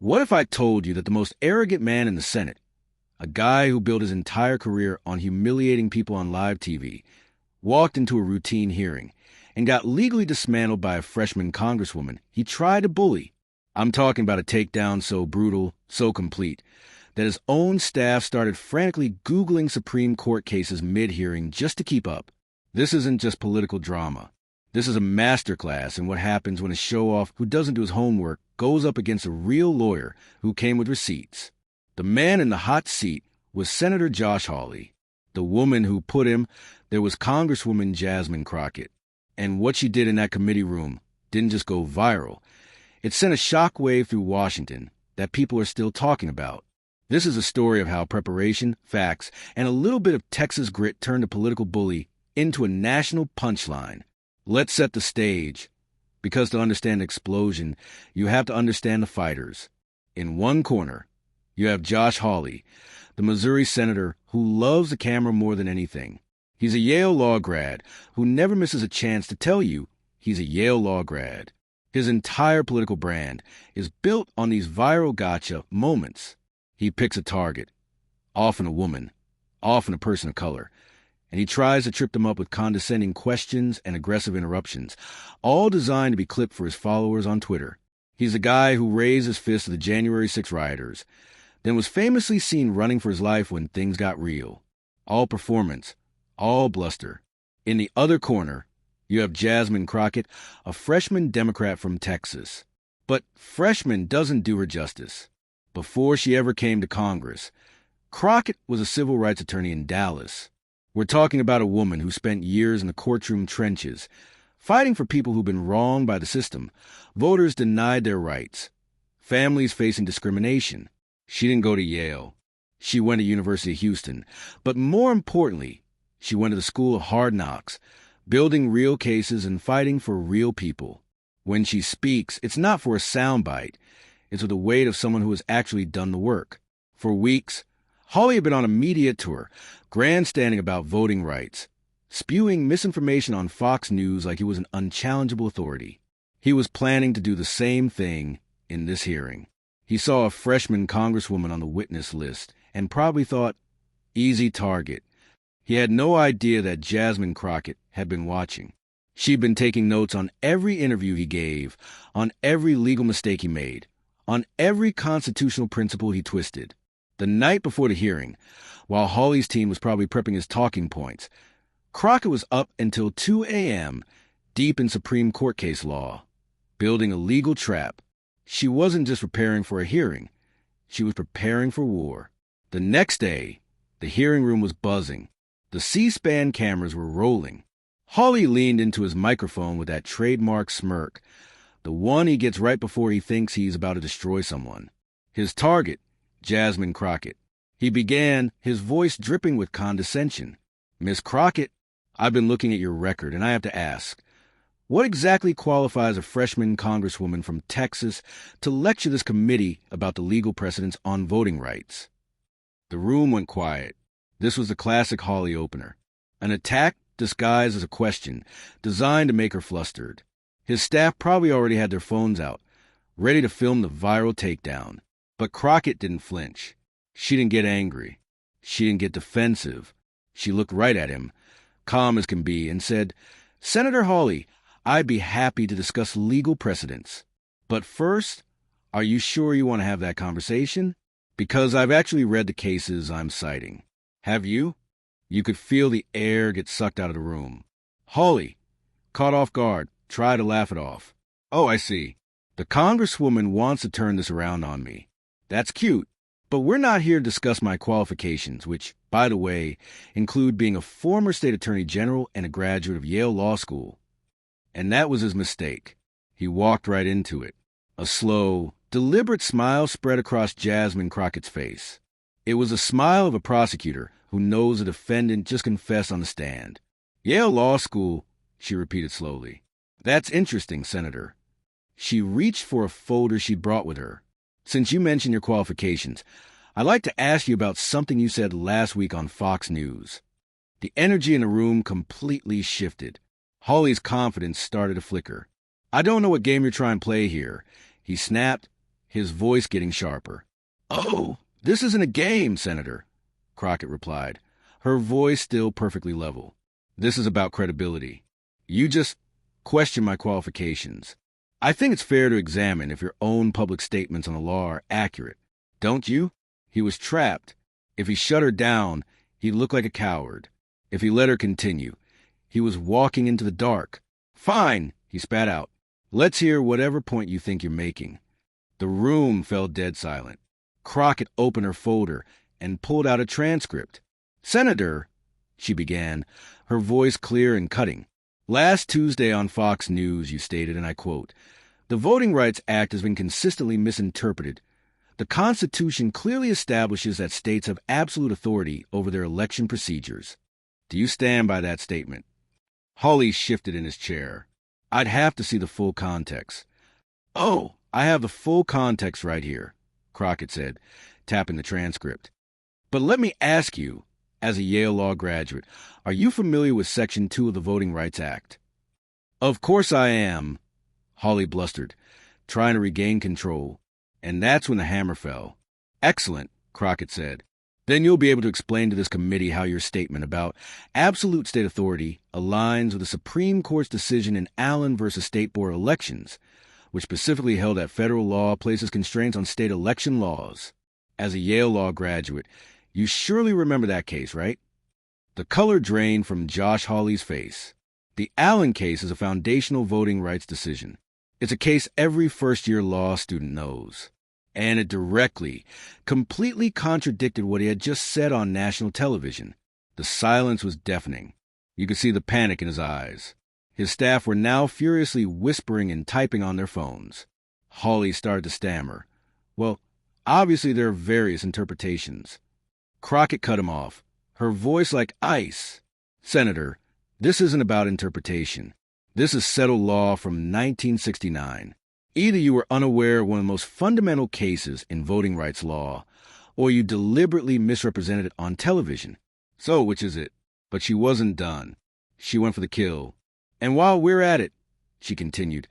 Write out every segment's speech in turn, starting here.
What if I told you that the most arrogant man in the Senate, a guy who built his entire career on humiliating people on live TV, walked into a routine hearing and got legally dismantled by a freshman congresswoman he tried to bully? I'm talking about a takedown so brutal, so complete, that his own staff started frantically Googling Supreme Court cases mid-hearing just to keep up. This isn't just political drama. This is a masterclass in what happens when a show-off who doesn't do his homework goes up against a real lawyer who came with receipts. The man in the hot seat was Senator Josh Hawley. The woman who put him there was Congresswoman Jasmine Crockett. And what she did in that committee room didn't just go viral. It sent a shockwave through Washington that people are still talking about. This is a story of how preparation, facts, and a little bit of Texas grit turned a political bully into a national punchline. Let's set the stage, because to understand the explosion, you have to understand the fighters. In one corner, you have Josh Hawley, the Missouri senator who loves the camera more than anything. He's a Yale law grad who never misses a chance to tell you he's a Yale law grad. His entire political brand is built on these viral gotcha moments. He picks a target, often a woman, often a person of color, and he tries to trip them up with condescending questions and aggressive interruptions, all designed to be clipped for his followers on Twitter. He's the guy who raised his fist to the January 6 rioters, then was famously seen running for his life when things got real. All performance, all bluster. In the other corner, you have Jasmine Crockett, a freshman Democrat from Texas. But freshman doesn't do her justice. Before she ever came to Congress, Crockett was a civil rights attorney in Dallas. We're talking about a woman who spent years in the courtroom trenches, fighting for people who've been wronged by the system, voters denied their rights, families facing discrimination. She didn't go to Yale. She went to University of Houston. But more importantly, she went to the School of Hard Knocks, building real cases and fighting for real people. When she speaks, it's not for a soundbite. It's with the weight of someone who has actually done the work. For weeks, Hawley had been on a media tour, grandstanding about voting rights, spewing misinformation on Fox News like he was an unchallengeable authority. He was planning to do the same thing in this hearing. He saw a freshman congresswoman on the witness list and probably thought, easy target. He had no idea that Jasmine Crockett had been watching. She'd been taking notes on every interview he gave, on every legal mistake he made, on every constitutional principle he twisted. The night before the hearing, while Hawley's team was probably prepping his talking points, Crockett was up until 2 a.m., deep in Supreme Court case law, building a legal trap. She wasn't just preparing for a hearing. She was preparing for war. The next day, the hearing room was buzzing. The C-SPAN cameras were rolling. Hawley leaned into his microphone with that trademark smirk, the one he gets right before he thinks he's about to destroy someone. His target, Jasmine Crockett. He began, his voice dripping with condescension. Miss Crockett, I've been looking at your record, and I have to ask, what exactly qualifies a freshman congresswoman from Texas to lecture this committee about the legal precedents on voting rights? The room went quiet. This was the classic Hawley opener. An attack disguised as a question, designed to make her flustered. His staff probably already had their phones out, ready to film the viral takedown. But Crockett didn't flinch. She didn't get angry. She didn't get defensive. She looked right at him, calm as can be, and said, Senator Hawley, I'd be happy to discuss legal precedents. But first, are you sure you want to have that conversation? Because I've actually read the cases I'm citing. Have you? You could feel the air get sucked out of the room. Hawley, caught off guard, tried to laugh it off. Oh, I see. The congresswoman wants to turn this around on me. That's cute. But we're not here to discuss my qualifications, which, by the way, include being a former state attorney general and a graduate of Yale Law School. And that was his mistake. He walked right into it. A slow, deliberate smile spread across Jasmine Crockett's face. It was a smile of a prosecutor who knows a defendant just confessed on the stand. Yale Law School, she repeated slowly. That's interesting, Senator. She reached for a folder she brought with her. Since you mentioned your qualifications, I'd like to ask you about something you said last week on Fox News. The energy in the room completely shifted. Hawley's confidence started to flicker. I don't know what game you're trying to play here, he snapped, his voice getting sharper. "Oh, this isn't a game, Senator," Crockett replied, her voice still perfectly level. "This is about credibility. You just question my qualifications. I think it's fair to examine if your own public statements on the law are accurate. Don't you?" He was trapped. If he shut her down, he'd look like a coward. If he let her continue, he was walking into the dark. "Fine," he spat out. "Let's hear whatever point you think you're making." The room fell dead silent. Crockett opened her folder and pulled out a transcript. "Senator," she began, her voice clear and cutting. "Last Tuesday on Fox News, you stated, and I quote, 'The Voting Rights Act has been consistently misinterpreted. The Constitution clearly establishes that states have absolute authority over their election procedures.' Do you stand by that statement?" Hawley shifted in his chair. "I'd have to see the full context." "Oh, I have the full context right here," Crockett said, tapping the transcript. "But let me ask you, as a Yale Law graduate, are you familiar with Section 2 of the Voting Rights Act?" "Of course I am," Hawley blustered, trying to regain control. And that's when the hammer fell. "Excellent," Crockett said. "Then you'll be able to explain to this committee how your statement about absolute state authority aligns with the Supreme Court's decision in Allen versus State Board elections, which specifically held that federal law places constraints on state election laws. As a Yale Law graduate, you surely remember that case, right?" The color drained from Josh Hawley's face. The Allen case is a foundational voting rights decision. It's a case every first-year law student knows. And it directly, completely contradicted what he had just said on national television. The silence was deafening. You could see the panic in his eyes. His staff were now furiously whispering and typing on their phones. Hawley started to stammer. "Well, obviously there are various interpretations." Crockett cut him off, her voice like ice. "Senator, this isn't about interpretation. This is settled law from 1969. Either you were unaware of one of the most fundamental cases in voting rights law, or you deliberately misrepresented it on television. So, which is it?" But she wasn't done. She went for the kill. "And while we're at it," she continued,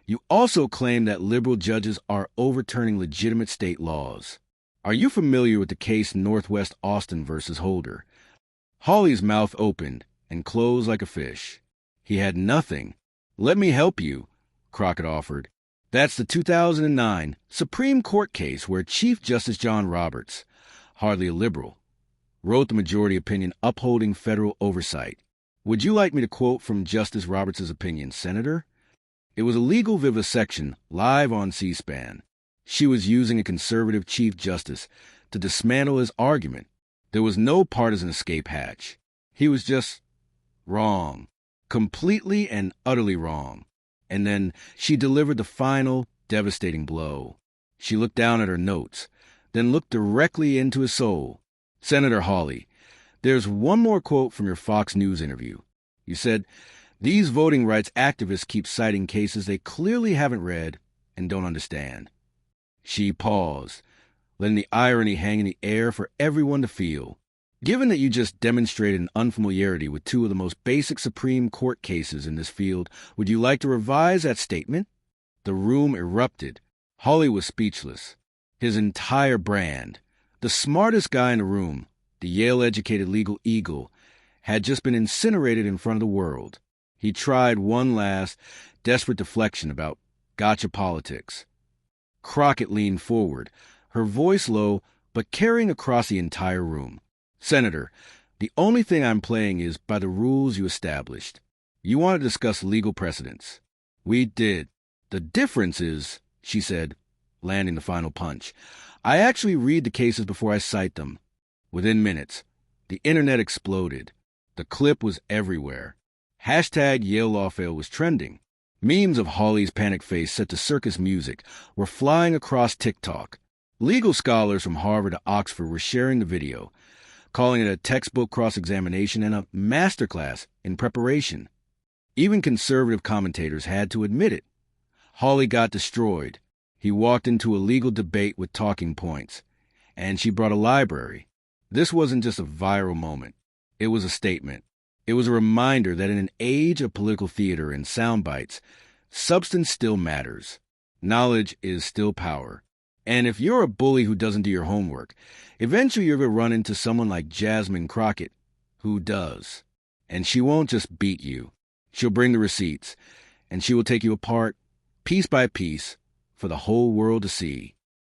"you also claim that liberal judges are overturning legitimate state laws. Are you familiar with the case Northwest Austin versus Holder?" Hawley's mouth opened and closed like a fish. He had nothing. "Let me help you," Crockett offered. "That's the 2009 Supreme Court case where Chief Justice John Roberts, hardly a liberal, wrote the majority opinion upholding federal oversight. Would you like me to quote from Justice Roberts' opinion, Senator? It was a legal vivisection live on C-SPAN. She was using a conservative Chief Justice to dismantle his argument. There was no partisan escape hatch. He was just wrong. Completely and utterly wrong. And then she delivered the final, devastating blow. She looked down at her notes, then looked directly into his soul. "Senator Hawley, there's one more quote from your Fox News interview. You said, 'These voting rights activists keep citing cases they clearly haven't read and don't understand.'" She paused, letting the irony hang in the air for everyone to feel. "Given that you just demonstrated an unfamiliarity with two of the most basic Supreme Court cases in this field, would you like to revise that statement?" The room erupted. Hawley was speechless. His entire brand, the smartest guy in the room, the Yale-educated legal eagle, had just been incinerated in front of the world. He tried one last, desperate deflection about gotcha politics. Crockett leaned forward, her voice low but carrying across the entire room. "Senator, the only thing I'm playing is by the rules you established. You want to discuss legal precedents. We did. The difference is," she said, landing the final punch, "I actually read the cases before I cite them." Within minutes, the internet exploded. The clip was everywhere. Hashtag Yale Lawfail was trending. Memes of Hawley's panic face set to circus music were flying across TikTok. Legal scholars from Harvard to Oxford were sharing the video, calling it a textbook cross-examination and a masterclass in preparation. Even conservative commentators had to admit it. Hawley got destroyed. He walked into a legal debate with talking points, and she brought a library. This wasn't just a viral moment. It was a statement. It was a reminder that in an age of political theater and sound bites, substance still matters. Knowledge is still power. And if you're a bully who doesn't do your homework, eventually you're going to run into someone like Jasmine Crockett who does. And she won't just beat you. She'll bring the receipts, and she will take you apart, piece by piece, for the whole world to see.